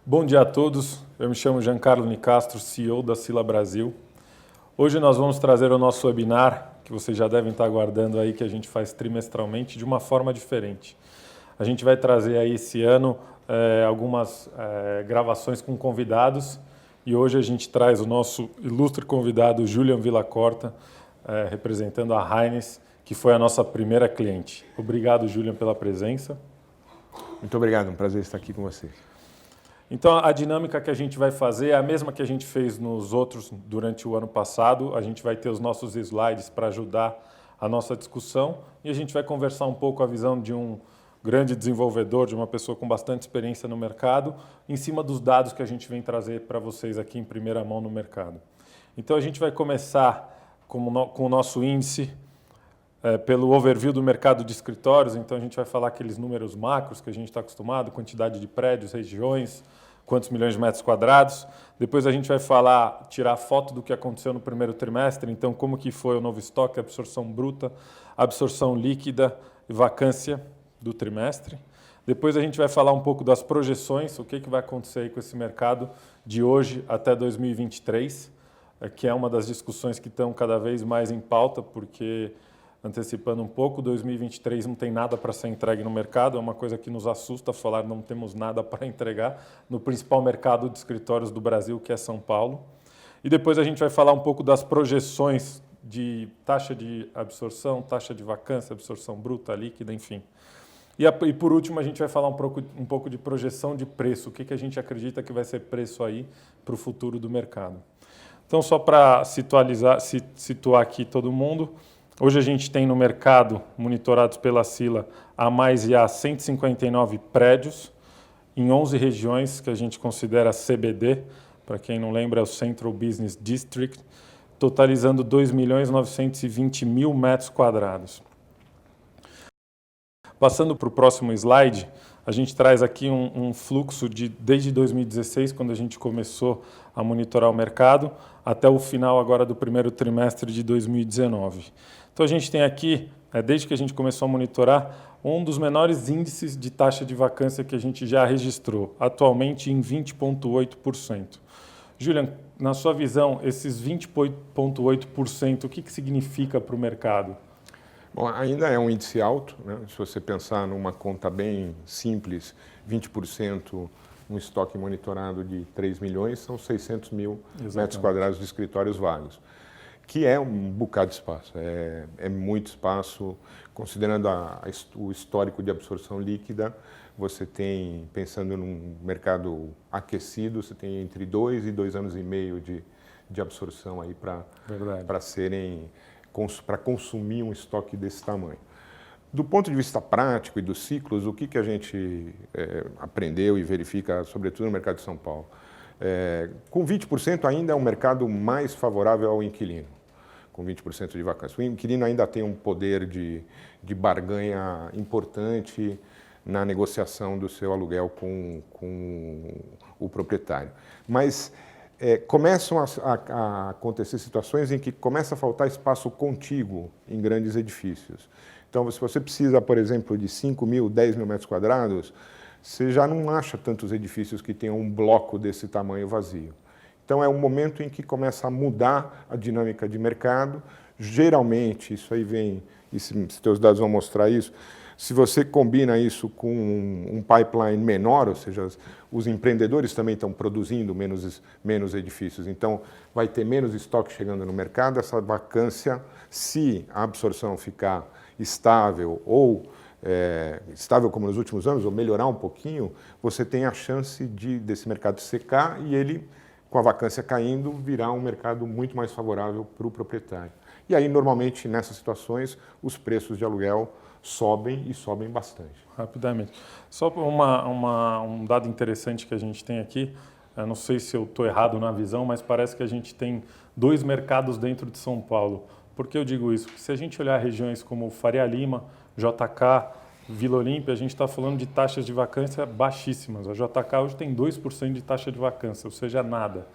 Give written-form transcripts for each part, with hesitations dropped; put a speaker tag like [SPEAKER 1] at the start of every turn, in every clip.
[SPEAKER 1] Bom dia a todos, eu me chamo Giancarlo Nicastro, CEO da Sila Brasil. Hoje nós vamos trazer o nosso webinar, que vocês já devem estar aguardando aí, que a gente faz trimestralmente, de uma forma diferente. A gente vai trazer aí esse ano algumas gravações com convidados e hoje a gente traz o nosso ilustre convidado, Julian Villacorta, representando a Heinz, que foi a nossa primeira cliente. Obrigado, Julian, pela presença.
[SPEAKER 2] Muito obrigado, um prazer estar aqui com vocês.
[SPEAKER 1] Então, a dinâmica que a gente vai fazer é a mesma que a gente fez nos outros durante o ano passado. A gente vai ter os nossos slides para ajudar a nossa discussão e a gente vai conversar um pouco a visão de um grande desenvolvedor, de uma pessoa com bastante experiência no mercado, em cima dos dados que a gente vem trazer para vocês aqui em primeira mão no mercado. Então, a gente vai começar com o nosso índice pelo overview do mercado de escritórios. Então, a gente vai falar aqueles números macros que a gente está acostumado, quantidade de prédios, regiões, quantos milhões de metros quadrados. Depois a gente vai falar, tirar foto do que aconteceu no primeiro trimestre, então como que foi o novo estoque, absorção bruta, absorção líquida e vacância do trimestre. Depois a gente vai falar um pouco das projeções, o que vai acontecer aí com esse mercado de hoje até 2023, que é uma das discussões que estão cada vez mais em pauta, porque, antecipando um pouco, 2023 não tem nada para ser entregue no mercado, é uma coisa que nos assusta falar, não temos nada para entregar no principal mercado de escritórios do Brasil, que é São Paulo. E depois a gente vai falar um pouco das projeções de taxa de absorção, taxa de vacância, absorção bruta, líquida, enfim. E por último, a gente vai falar um pouco de projeção de preço, o que a gente acredita que vai ser preço aí para o futuro do mercado. Então, só para situar aqui todo mundo, hoje a gente tem no mercado, monitorados pela Sila, a mais e a 159 prédios em 11 regiões que a gente considera CBD, para quem não lembra é o Central Business District, totalizando 2.920.000 metros quadrados. Passando para o próximo slide, a gente traz aqui um fluxo desde 2016, quando a gente começou a monitorar o mercado, até o final agora do primeiro trimestre de 2019. Então a gente tem aqui, desde que a gente começou a monitorar, um dos menores índices de taxa de vacância que a gente já registrou, atualmente em 20,8%. Julian, na sua visão, esses 20,8%, o que significa para o mercado?
[SPEAKER 2] Bom, ainda é um índice alto, né? Se você pensar numa conta bem simples, 20%, um estoque monitorado de 3 milhões, são 600 mil metros quadrados de escritórios vagos, que é um bocado de espaço, é muito espaço, considerando o histórico de absorção líquida, você tem, pensando num mercado aquecido, você tem entre 2 e 2 anos e meio de absorção aí para serem... para consumir um estoque desse tamanho. Do ponto de vista prático e dos ciclos, o que a gente aprendeu e verifica, sobretudo no mercado de São Paulo? Com 20% ainda é um mercado mais favorável ao inquilino, com 20% de vacância. O inquilino ainda tem um poder de barganha importante na negociação do seu aluguel com o proprietário. Mas começam a acontecer situações em que começa a faltar espaço contíguo em grandes edifícios. Então, se você precisa, por exemplo, de 5 mil, 10 mil metros quadrados, você já não acha tantos edifícios que tenham um bloco desse tamanho vazio. Então, é um momento em que começa a mudar a dinâmica de mercado. Geralmente, isso aí vem, e se teus dados vão mostrar isso, se você combina isso com um pipeline menor, ou seja, os empreendedores também estão produzindo menos edifícios, então vai ter menos estoque chegando no mercado, essa vacância, se a absorção ficar estável ou estável como nos últimos anos, ou melhorar um pouquinho, você tem a chance desse mercado secar e ele, com a vacância caindo, virar um mercado muito mais favorável para o proprietário. E aí, normalmente, nessas situações, os preços de aluguel sobem e sobem bastante.
[SPEAKER 1] Rapidamente. Só um dado interessante que a gente tem aqui, eu não sei se eu estou errado na visão, mas parece que a gente tem 2 mercados dentro de São Paulo. Por que eu digo isso? Porque se a gente olhar regiões como Faria Lima, JK, Vila Olímpia, a gente está falando de taxas de vacância baixíssimas. A JK hoje tem 2% de taxa de vacância, ou seja, nada.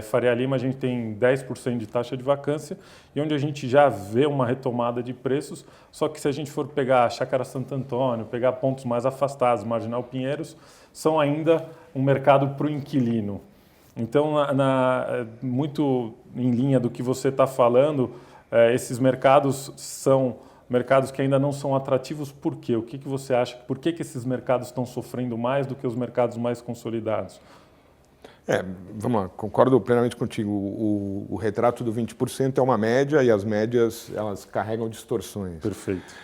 [SPEAKER 1] Faria Lima a gente tem 10% de taxa de vacância e onde a gente já vê uma retomada de preços, só que se a gente for pegar a Chácara Santo Antônio, pegar pontos mais afastados, Marginal Pinheiros, são ainda um mercado para o inquilino. Então, muito em linha do que você está falando, esses mercados são mercados que ainda não são atrativos. Por quê? O que você acha? Por que esses mercados estão sofrendo mais do que os mercados mais consolidados?
[SPEAKER 2] Vamos lá, concordo plenamente contigo. O retrato do 20% é uma média e as médias elas carregam distorções.
[SPEAKER 1] Perfeito.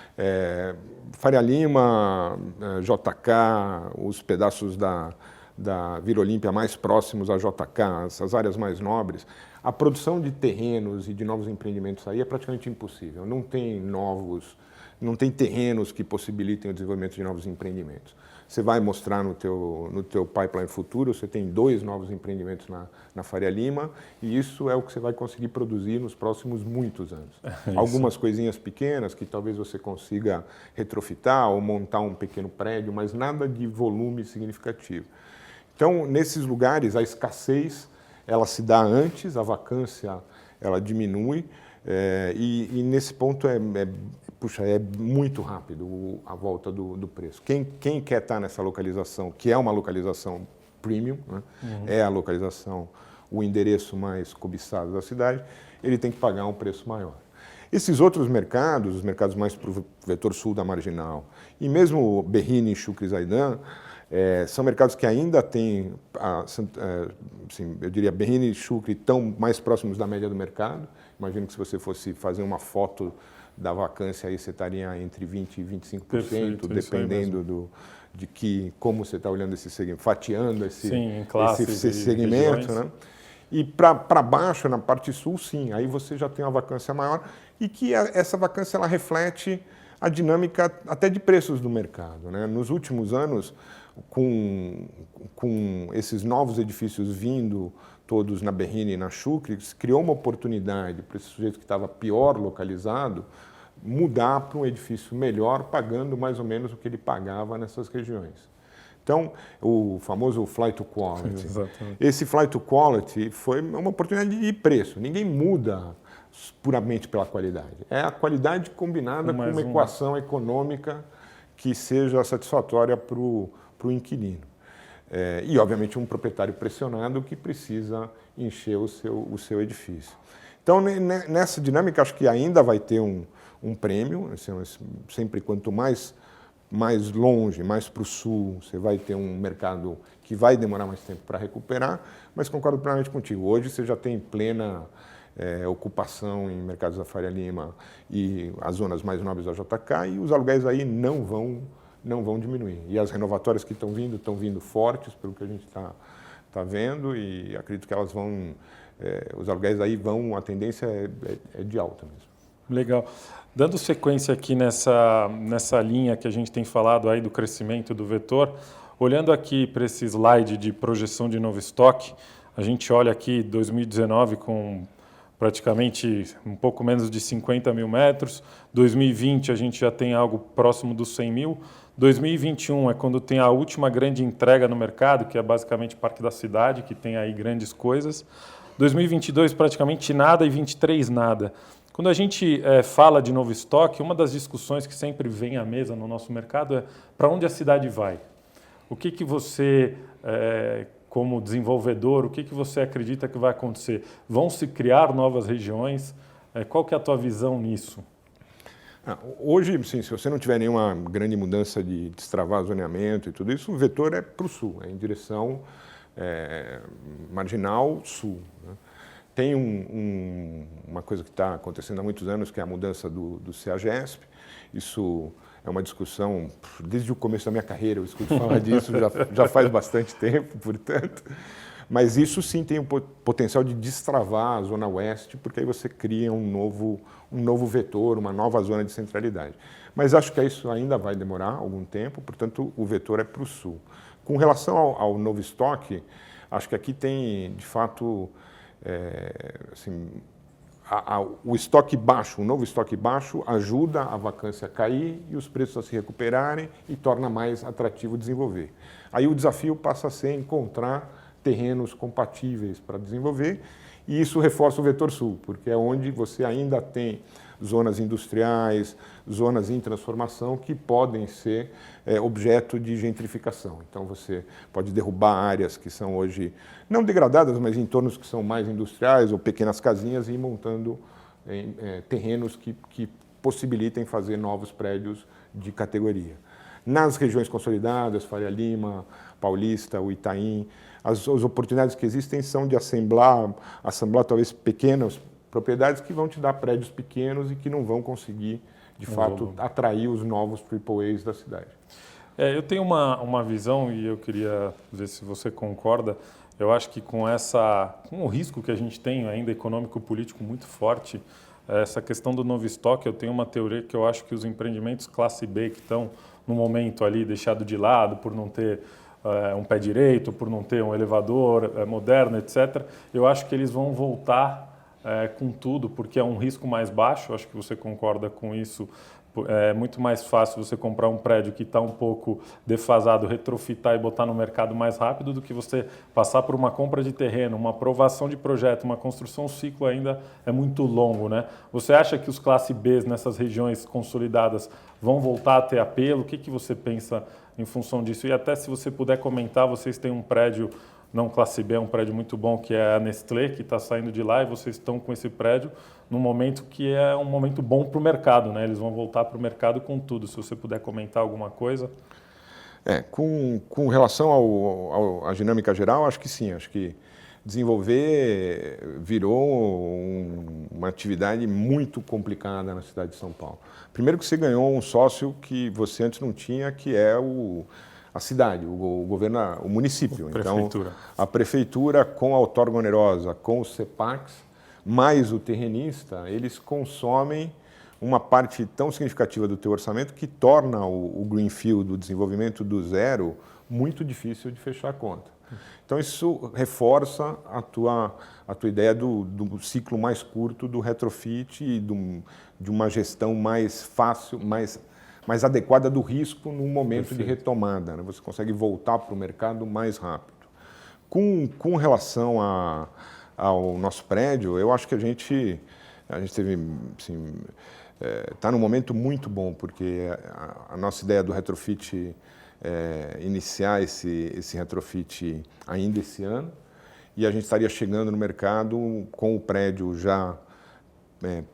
[SPEAKER 2] Faria Lima, JK, os pedaços da Vila Olímpia mais próximos à JK, essas áreas mais nobres, a produção de terrenos e de novos empreendimentos aí é praticamente impossível. Não tem terrenos que possibilitem o desenvolvimento de novos empreendimentos. Você vai mostrar no teu pipeline futuro, você tem 2 novos empreendimentos na Faria Lima e isso é o que você vai conseguir produzir nos próximos muitos anos. Algumas coisinhas pequenas que talvez você consiga retrofitar ou montar um pequeno prédio, mas nada de volume significativo. Então, nesses lugares, a escassez ela se dá antes, a vacância ela diminui e nesse ponto é muito rápido a volta do preço. Quem quer estar nessa localização, que é uma localização premium, né? É a localização, o endereço mais cobiçado da cidade, ele tem que pagar um preço maior. Esses outros mercados, os mercados mais para o vetor sul da Marginal, e mesmo Berrini e Chucre e Zaidan, são mercados que ainda têm, assim, eu diria, Berrini e Chucre estão mais próximos da média do mercado. Imagino que se você fosse fazer uma foto da vacância, aí você estaria entre 20% e 25%,
[SPEAKER 1] Perfeito,
[SPEAKER 2] dependendo como você está olhando esse segmento, fatiando esse segmento. Né? E para baixo, na parte sul, sim, aí você já tem uma vacância maior e que essa vacância ela reflete a dinâmica até de preços do mercado. Né? Nos últimos anos, com esses novos edifícios vindo todos na Berrini e na Chucre, criou uma oportunidade para esse sujeito que estava pior localizado mudar para um edifício melhor, pagando mais ou menos o que ele pagava nessas regiões. Então, o famoso flight to quality.
[SPEAKER 1] Exatamente.
[SPEAKER 2] Esse flight to quality foi uma oportunidade de preço. Ninguém muda puramente pela qualidade. É a qualidade combinada com uma equação econômica que seja satisfatória para o inquilino. E, obviamente, um proprietário pressionado que precisa encher o seu edifício. Então, nessa dinâmica, acho que ainda vai ter um prêmio. Sempre quanto mais longe, mais para o sul, você vai ter um mercado que vai demorar mais tempo para recuperar, mas concordo plenamente contigo. Hoje você já tem plena ocupação em mercados da Faria Lima e as zonas mais nobres da JK e os aluguéis aí não vão diminuir. E as renovatórias que estão vindo fortes, pelo que a gente está vendo, e acredito que elas vão, os aluguéis aí a tendência é de alta mesmo.
[SPEAKER 1] Legal. Dando sequência aqui nessa linha que a gente tem falado aí do crescimento do vetor, olhando aqui para esse slide de projeção de novo estoque, a gente olha aqui 2019 com praticamente um pouco menos de 50 mil metros, 2020 a gente já tem algo próximo dos 100 mil, 2021 é quando tem a última grande entrega no mercado, que é basicamente Parque da Cidade, que tem aí grandes coisas, 2022 praticamente nada e 2023 nada. Quando a gente fala de novo estoque, uma das discussões que sempre vem à mesa no nosso mercado é para onde a cidade vai? O que você, como desenvolvedor, o que você acredita que vai acontecer? Vão se criar novas regiões? Qual que é a tua visão nisso?
[SPEAKER 2] Hoje, sim, se você não tiver nenhuma grande mudança de destravar zoneamento e tudo isso, o vetor é para o sul, é em direção marginal sul. Né? Tem uma coisa que está acontecendo há muitos anos, que é a mudança do CEAGESP. Isso é uma discussão, desde o começo da minha carreira eu escuto falar disso, já faz bastante tempo, portanto. Mas isso sim tem o potencial de destravar a Zona Oeste, porque aí você cria um novo vetor, uma nova zona de centralidade. Mas acho que isso ainda vai demorar algum tempo, portanto o vetor é para o sul. Com relação ao novo estoque, acho que aqui tem, de fato, o estoque baixo, o novo estoque baixo ajuda a vacância a cair e os preços a se recuperarem e torna mais atrativo desenvolver. Aí o desafio passa a ser encontrar terrenos compatíveis para desenvolver, e isso reforça o vetor sul, porque é onde você ainda tem zonas industriais, zonas em transformação que podem ser objeto de gentrificação. Então você pode derrubar áreas que são hoje não degradadas, mas entornos que são mais industriais ou pequenas casinhas e ir montando terrenos que possibilitem fazer novos prédios de categoria. Nas regiões consolidadas, Faria Lima, Paulista, o Itaim, as oportunidades que existem são de assemblar talvez pequenas propriedades que vão te dar prédios pequenos e que não vão conseguir, de fato, atrair os novos AAAs da cidade.
[SPEAKER 1] Eu tenho uma visão, e eu queria ver se você concorda. Eu acho que com o risco que a gente tem ainda econômico-político muito forte, essa questão do novo estoque, eu tenho uma teoria que eu acho que os empreendimentos classe B que estão no momento ali deixado de lado por não ter um pé direito, por não ter um elevador moderno, etc., eu acho que eles vão voltar com tudo, porque é um risco mais baixo, acho que você concorda com isso. É muito mais fácil você comprar um prédio que está um pouco defasado, retrofitar e botar no mercado mais rápido do que você passar por uma compra de terreno, uma aprovação de projeto, uma construção, o ciclo ainda é muito longo, né? Você acha que os classe Bs nessas regiões consolidadas vão voltar a ter apelo? O que você pensa em função disso? E até se você puder comentar, vocês têm um prédio, não classe B, é um prédio muito bom, que é a Nestlé, que está saindo de lá, e vocês estão com esse prédio num momento que é um momento bom para o mercado, né? Eles vão voltar para o mercado com tudo. Se você puder comentar alguma coisa.
[SPEAKER 2] Com relação à dinâmica geral, acho que sim. Acho que desenvolver virou uma atividade muito complicada na cidade de São Paulo. Primeiro que você ganhou um sócio que você antes não tinha, que é a cidade, o governo, o município. Então, a prefeitura com a outorga onerosa, com os CEPACs, mais o terrenista, eles consomem uma parte tão significativa do teu orçamento que torna o greenfield, o desenvolvimento do zero, muito difícil de fechar a conta. Então isso reforça a tua ideia do ciclo mais curto do retrofit e de uma gestão mais fácil, mais adequada do risco num momento de retomada, né? Você consegue voltar para o mercado mais rápido. Com relação ao nosso prédio, eu acho que a gente teve, assim, está num momento muito bom, porque a nossa ideia do retrofit iniciar esse retrofit ainda esse ano, e a gente estaria chegando no mercado com o prédio já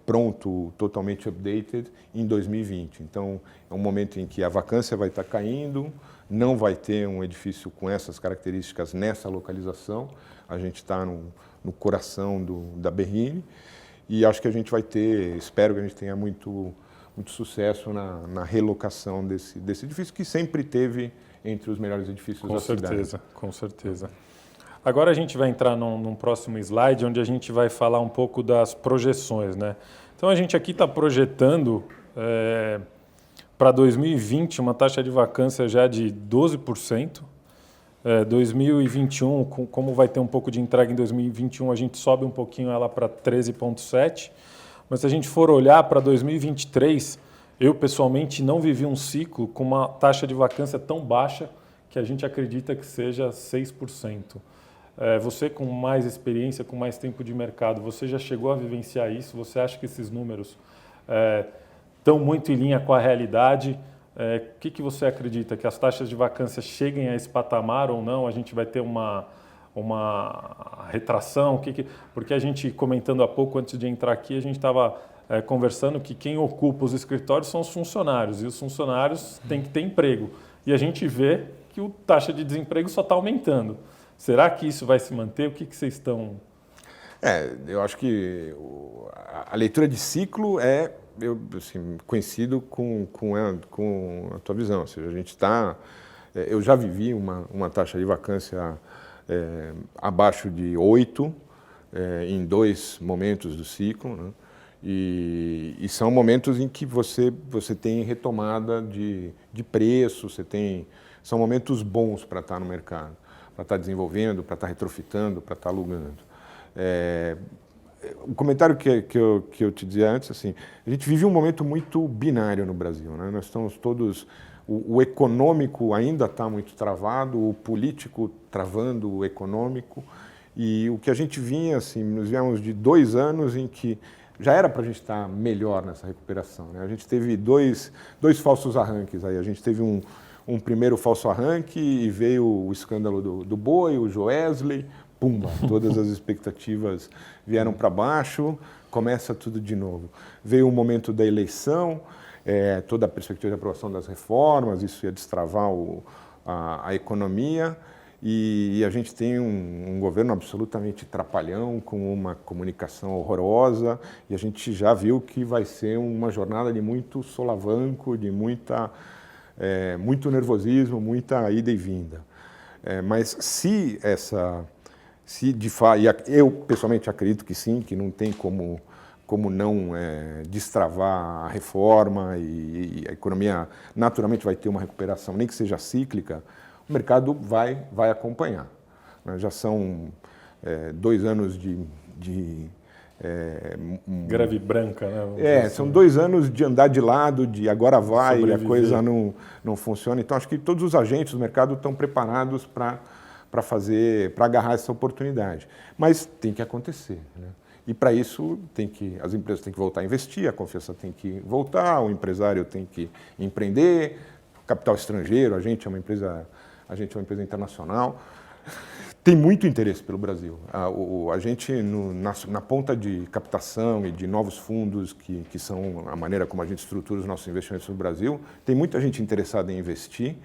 [SPEAKER 2] pronto, totalmente updated, em 2020. Então, é um momento em que a vacância vai estar caindo, não vai ter um edifício com essas características nessa localização. A gente está no coração da Berrini, e acho que a gente vai ter, espero que a gente tenha muito sucesso na relocação desse edifício, que sempre teve entre os melhores edifícios da cidade.
[SPEAKER 1] Com certeza. Agora a gente vai entrar num próximo slide, onde a gente vai falar um pouco das projeções, né? Então a gente aqui está projetando para 2020 uma taxa de vacância já de 12%. 2021, como vai ter um pouco de entrega em 2021, a gente sobe um pouquinho ela para 13,7%. Mas se a gente for olhar para 2023, eu pessoalmente não vivi um ciclo com uma taxa de vacância tão baixa que a gente acredita que seja 6%. Você com mais experiência, com mais tempo de mercado, você já chegou a vivenciar isso? Você acha que esses números estão muito em linha com a realidade? O que você acredita? Que as taxas de vacância cheguem a esse patamar ou não? A gente vai ter uma retração? Porque a gente, comentando há pouco, antes de entrar aqui, a gente estava conversando que quem ocupa os escritórios são os funcionários, e os funcionários têm que ter emprego. E a gente vê que a taxa de desemprego só está aumentando. Será que isso vai se manter? O que vocês estão...
[SPEAKER 2] Eu acho que a leitura de ciclo coincido com a tua visão. Ou seja, a gente está... Eu já vivi uma taxa de vacância abaixo de 8 em 2 momentos do ciclo, né? E são momentos em que você tem retomada de preço, são momentos bons para estar no mercado, para estar desenvolvendo, para estar retrofitando, para estar alugando. O comentário que eu te dizia antes, assim, a gente vive um momento muito binário no Brasil, né? Nós estamos todos O econômico ainda está muito travado, o político travando o econômico. E o que a gente vinha, assim, nós viemos de 2 anos em que já era para a gente estar melhor nessa recuperação, né? A gente teve dois falsos arranques aí. A gente teve um primeiro falso arranque e veio o escândalo do boi, o Joesley, pumba, todas as expectativas vieram para baixo, começa tudo de novo. Veio o momento da eleição, toda a perspectiva de aprovação das reformas, isso ia destravar a economia. E a gente tem um governo absolutamente trapalhão, com uma comunicação horrorosa, e a gente já viu que vai ser uma jornada de muito solavanco, de muito nervosismo, muita ida e vinda. Mas se de fato, eu pessoalmente acredito que sim, que não tem como não destravar a reforma e a economia naturalmente vai ter uma recuperação, nem que seja cíclica, o mercado vai acompanhar. Já são 2 anos de
[SPEAKER 1] greve branca, né?
[SPEAKER 2] São 2 anos de andar de lado, de agora vai,
[SPEAKER 1] sobreviver.
[SPEAKER 2] A coisa não funciona. Então, acho que todos os agentes do mercado estão preparados para agarrar essa oportunidade. Mas tem que acontecer, né? E para isso as empresas têm que voltar a investir, a confiança tem que voltar, o empresário tem que empreender, capital estrangeiro, a gente é uma empresa internacional. Tem muito interesse pelo Brasil. A gente, na ponta de captação e de novos fundos, que são a maneira como a gente estrutura os nossos investimentos no Brasil, tem muita gente interessada em investir,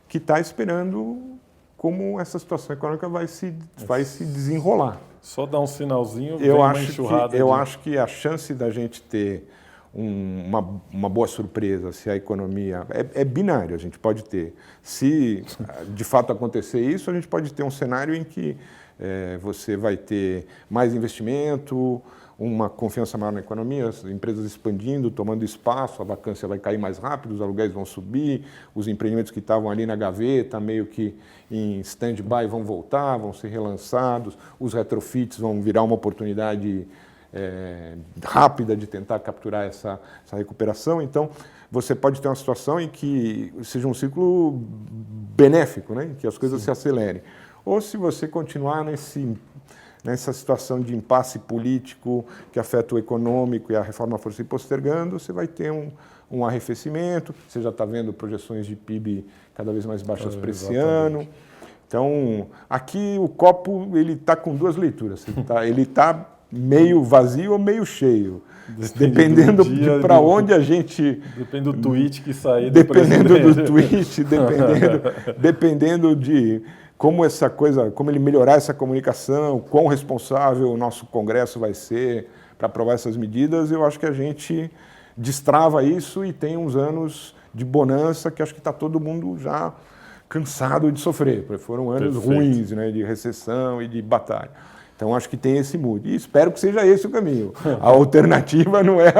[SPEAKER 2] que está esperando como essa situação econômica vai se desenrolar.
[SPEAKER 1] Só dar um sinalzinho,
[SPEAKER 2] eu acho que a chance da gente ter uma boa surpresa, se a economia... É binário, a gente pode ter. Se de fato acontecer isso, a gente pode ter um cenário em que você vai ter mais investimento, uma confiança maior na economia, as empresas expandindo, tomando espaço, a vacância vai cair mais rápido, os aluguéis vão subir, os empreendimentos que estavam ali na gaveta, meio que em stand-by, vão voltar, vão ser relançados, os retrofits vão virar uma oportunidade rápida de tentar capturar essa recuperação. Então, você pode ter uma situação em que seja um ciclo benéfico, né? Em que as coisas se acelerem. Ou se você continuar nessa situação de impasse político que afeta o econômico e a reforma for se postergando, você vai ter um arrefecimento, você já está vendo projeções de PIB cada vez mais baixas para esse ano. Então, aqui o copo está com 2 leituras, ele está meio vazio ou meio cheio, dependendo de para onde a gente...
[SPEAKER 1] Depende do tweet que sair.
[SPEAKER 2] Dependendo do tweet, dependendo de como ele melhorar essa comunicação, quão responsável o nosso Congresso vai ser para aprovar essas medidas, eu acho que a gente destrava isso e tem uns anos de bonança que acho que está todo mundo já cansado de sofrer, porque foram anos ruins, né, de recessão e de batalha. Então, acho que tem esse mood. E espero que seja esse o caminho. A alternativa não é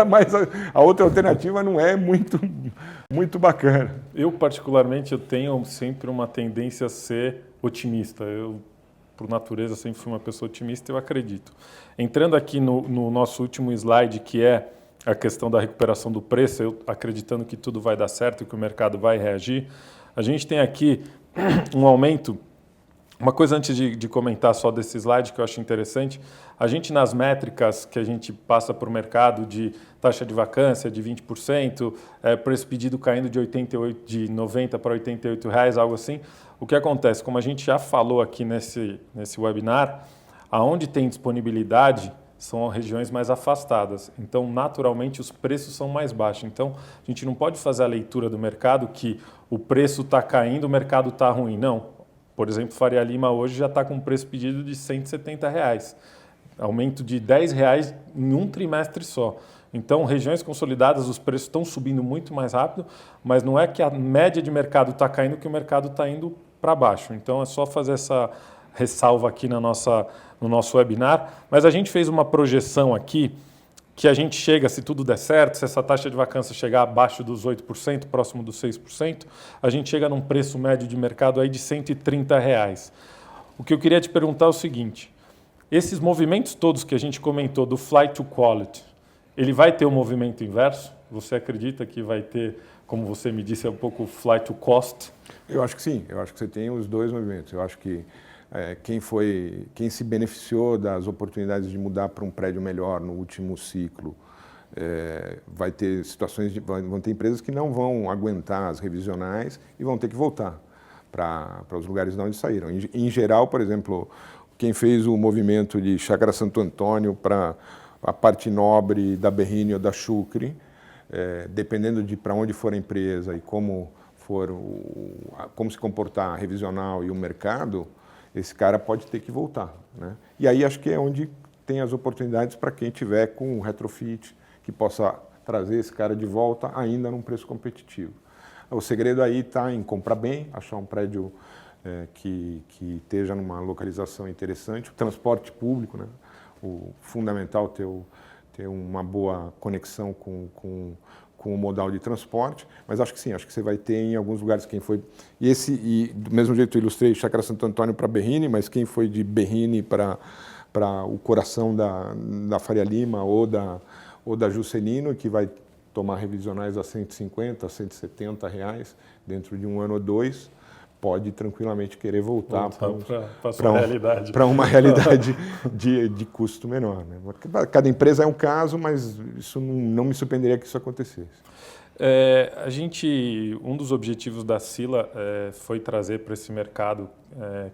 [SPEAKER 2] a outra alternativa não é muito bacana.
[SPEAKER 1] Eu, particularmente, eu tenho sempre uma tendência a ser otimista. Eu, por natureza, sempre fui uma pessoa otimista, eu acredito. Entrando aqui no nosso último slide, que é a questão da recuperação do preço, eu acreditando que tudo vai dar certo e que o mercado vai reagir, a gente tem aqui um aumento. Uma coisa antes de comentar só desse slide que eu acho interessante, a gente nas métricas que a gente passa para o mercado de taxa de vacância de 20%, preço pedido caindo de 90 para R$88, algo assim, o que acontece? Como a gente já falou aqui nesse webinar, aonde tem disponibilidade são regiões mais afastadas, então naturalmente os preços são mais baixos. Então a gente não pode fazer a leitura do mercado que o preço está caindo, o mercado está ruim, não. Por exemplo, Faria Lima hoje já está com um preço pedido de R$170. Aumento de R$10 em um trimestre só. Então, regiões consolidadas, os preços estão subindo muito mais rápido, mas não é que a média de mercado está caindo que o mercado está indo para baixo. Então, é só fazer essa ressalva aqui no nosso webinar. Mas a gente fez uma projeção aqui que a gente chega, se tudo der certo, se essa taxa de vacância chegar abaixo dos 8%, próximo dos 6%, a gente chega num preço médio de mercado aí de R$130. O que eu queria te perguntar é o seguinte, esses movimentos todos que a gente comentou do flight to quality, ele vai ter um movimento inverso? Você acredita que vai ter, como você me disse, um pouco flight to cost?
[SPEAKER 2] Eu acho que sim, eu acho que você tem os dois movimentos. Eu acho que quem se beneficiou das oportunidades de mudar para um prédio melhor no último ciclo, vai ter vão ter empresas que não vão aguentar as revisionais e vão ter que voltar para os lugares de onde saíram. Em geral, por exemplo, quem fez o movimento de Chácara Santo Antônio para a parte nobre da Berrini ou da Chucre, dependendo de para onde for a empresa e como se comportar a revisional e o mercado, esse cara pode ter que voltar, né? E aí acho que é onde tem as oportunidades para quem tiver com um retrofit, que possa trazer esse cara de volta ainda num preço competitivo. O segredo aí está em comprar bem, achar um prédio que esteja numa localização interessante, o transporte público, né? O fundamental ter uma boa conexão com o modal de transporte, mas acho que sim, acho que você vai ter em alguns lugares quem foi... E do mesmo jeito eu ilustrei Chácara Santo Antônio para Berrini, mas quem foi de Berrini para o coração da Faria Lima ou da Juscelino, que vai tomar revisionais a 150, a 170 reais dentro de um ano ou dois, pode tranquilamente querer voltar para uma realidade de custo menor, né? Cada empresa é um caso, mas isso não me surpreenderia que isso acontecesse.
[SPEAKER 1] Um dos objetivos da Sila foi trazer para esse mercado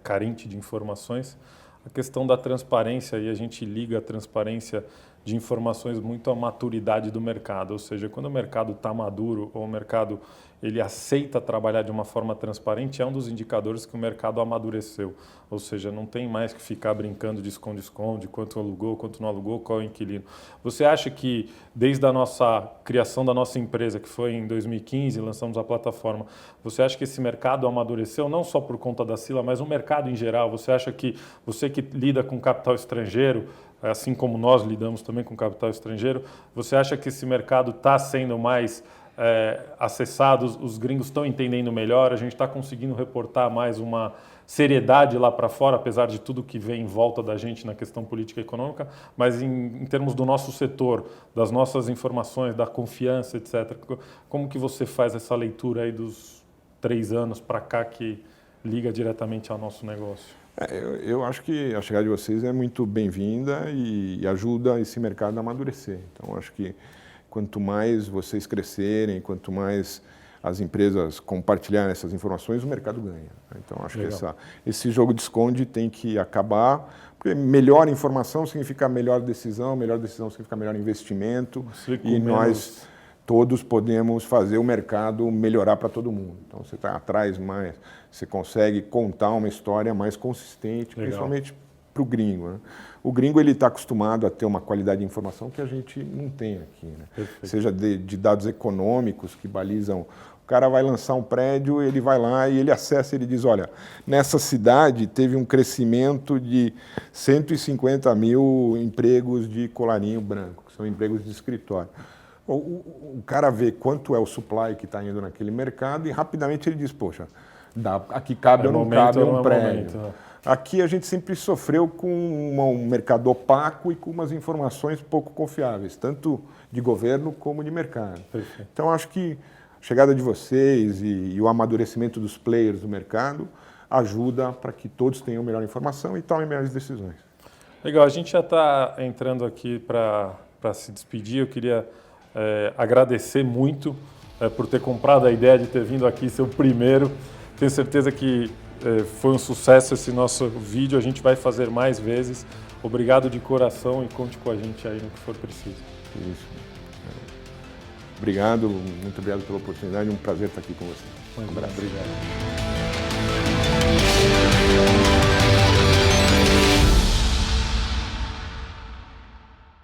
[SPEAKER 1] carente de informações a questão da transparência, e a gente liga a transparência de informações muito à maturidade do mercado, ou seja, quando o mercado está maduro ou o mercado ele aceita trabalhar de uma forma transparente, é um dos indicadores que o mercado amadureceu, ou seja, não tem mais que ficar brincando de esconde-esconde, quanto alugou, quanto não alugou, qual é o inquilino. Você acha que desde a nossa criação da nossa empresa, que foi em 2015, lançamos a plataforma, você acha que esse mercado amadureceu, não só por conta da Sila, mas o mercado em geral? Você acha que você que lida com capital estrangeiro, assim como nós lidamos também com capital estrangeiro, você acha que esse mercado está sendo mais acessado, os gringos estão entendendo melhor, a gente está conseguindo reportar mais uma seriedade lá para fora, apesar de tudo que vem em volta da gente na questão política e econômica, mas em termos do nosso setor, das nossas informações, da confiança, etc. Como que você faz essa leitura aí dos 3 anos para cá que liga diretamente ao nosso negócio?
[SPEAKER 2] Eu acho que a chegada de vocês é muito bem-vinda e ajuda esse mercado a amadurecer. Então, acho que quanto mais vocês crescerem, quanto mais as empresas compartilharem essas informações, o mercado ganha. Então, acho que esse jogo de esconde tem que acabar, porque melhor informação significa melhor decisão significa melhor investimento, e nós todos podemos fazer o mercado melhorar para todo mundo. Então, você está atrás mais, você consegue contar uma história mais consistente, principalmente para o gringo, né? O gringo ele está acostumado a ter uma qualidade de informação que a gente não tem aqui, né? Seja de dados econômicos que balizam. O cara vai lançar um prédio, ele vai lá e ele acessa, ele diz, olha, nessa cidade teve um crescimento de 150 mil empregos de colarinho branco, que são empregos de escritório. O cara vê quanto é o supply que está indo naquele mercado e rapidamente ele diz, poxa, aqui cabe ou não cabe um prédio. Aqui a gente sempre sofreu com um mercado opaco e com umas informações pouco confiáveis, tanto de governo como de mercado.
[SPEAKER 1] Perfeito.
[SPEAKER 2] Então, acho que a chegada de vocês e o amadurecimento dos players do mercado ajuda para que todos tenham melhor informação e tomem melhores decisões.
[SPEAKER 1] Legal, a gente já está entrando aqui para se despedir. Eu queria agradecer muito por ter comprado a ideia de ter vindo aqui ser o primeiro. Tenho certeza que foi um sucesso esse nosso vídeo, a gente vai fazer mais vezes. Obrigado de coração e conte com a gente aí no que for preciso.
[SPEAKER 2] Isso. Obrigado, muito obrigado pela oportunidade, um prazer estar aqui com você.
[SPEAKER 1] Muito obrigado.